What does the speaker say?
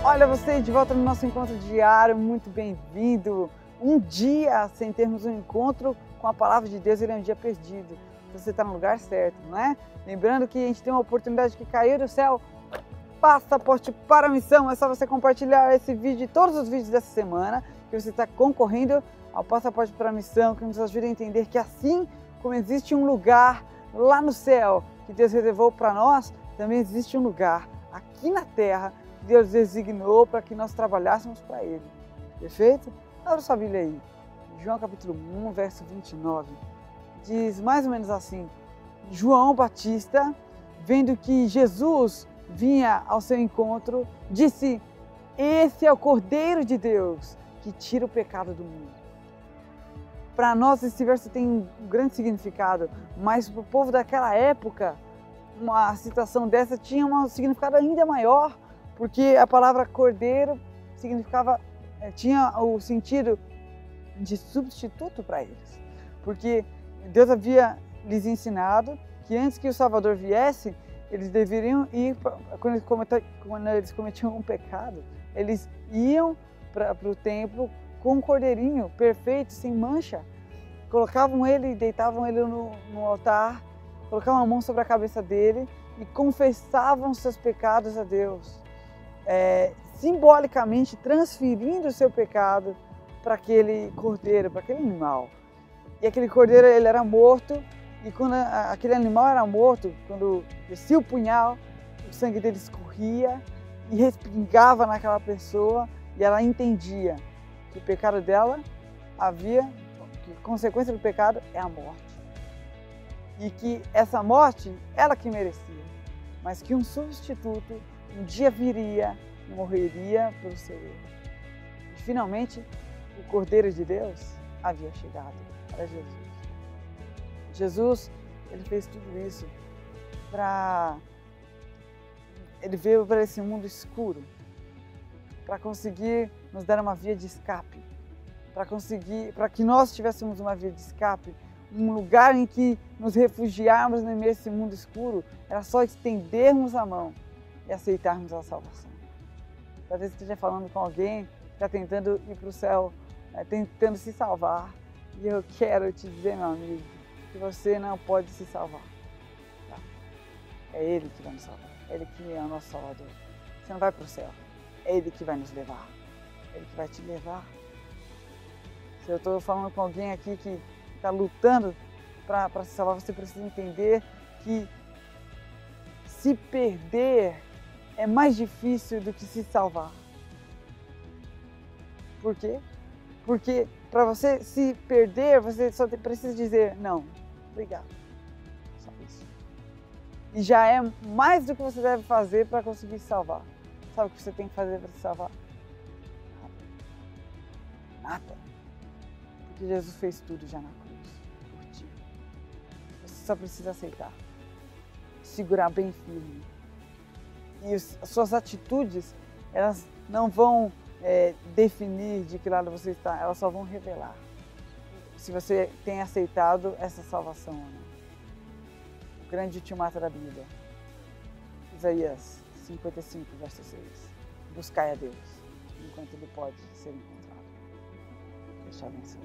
Olha você de volta no nosso encontro diário, muito bem-vindo. Um dia sem termos um encontro com a palavra de Deus, ele é um dia perdido. Você está no lugar certo, não é? Lembrando que a gente tem uma oportunidade que caiu do céu, passaporte para a missão. É só você compartilhar esse vídeo e todos os vídeos dessa semana, que você está concorrendo ao passaporte para a missão, que nos ajuda a entender que assim como existe um lugar lá no céu que Deus reservou para nós, também existe um lugar aqui na terra que Deus designou para que nós trabalhássemos para Ele. Perfeito? Abra sua Bíblia aí. João capítulo 1, verso 29. Diz mais ou menos assim: João Batista, vendo que Jesus vinha ao seu encontro, disse: esse é o Cordeiro de Deus que tira o pecado do mundo. Para nós esse verso tem um grande significado, mas para o povo daquela época, uma citação dessa tinha um significado ainda maior, porque a palavra cordeiro tinha o sentido de substituto para eles. Porque Deus havia lhes ensinado que antes que o Salvador viesse, eles deveriam ir, quando eles cometiam um pecado, eles iam para o templo com um cordeirinho perfeito, sem mancha. Colocavam ele, deitavam ele no altar, colocavam a mão sobre a cabeça dele e confessavam seus pecados a Deus, simbolicamente transferindo o seu pecado para aquele cordeiro, para aquele animal. E aquele cordeiro, ele era morto, e quando aquele animal era morto, quando descia o punhal, o sangue dele escorria e respingava naquela pessoa, e ela entendia que o pecado dela que a consequência do pecado é a morte. E que essa morte, ela que merecia, mas que um substituto um dia viria e morreria pelo seu erro. E finalmente, o Cordeiro de Deus havia chegado, era Jesus. Jesus, ele fez tudo isso ele veio para esse mundo escuro, para conseguir nos dar uma via de escape, para que nós tivéssemos uma via de escape, um lugar em que nos refugiarmos nesse mundo escuro. Era só estendermos a mão e aceitarmos a salvação. Talvez você esteja falando com alguém que está tentando ir para o céu, tentando se salvar, e eu quero te dizer, meu amigo, que você não pode se salvar. Tá? É Ele que vai nos salvar, é Ele que é o nosso Salvador. Você não vai para o céu, é Ele que vai nos levar, é Ele que vai te levar. Se eu estou falando com alguém aqui que está lutando para se salvar, você precisa entender que se perder é mais difícil do que se salvar. Por quê? Porque para você se perder, você só precisa dizer não, obrigado. Só isso. E já é mais do que você deve fazer para conseguir se salvar. Sabe o que você tem que fazer para se salvar? Nada. Porque Jesus fez tudo já na cruz por ti. Você só precisa aceitar, segurar bem firme. E as suas atitudes, elas não vão definir de que lado você está, elas só vão revelar se você tem aceitado essa salvação ou não. O grande ultimato da Bíblia, Isaías 55, verso 6. Buscai a Deus enquanto Ele pode ser encontrado. Deus te abençoe.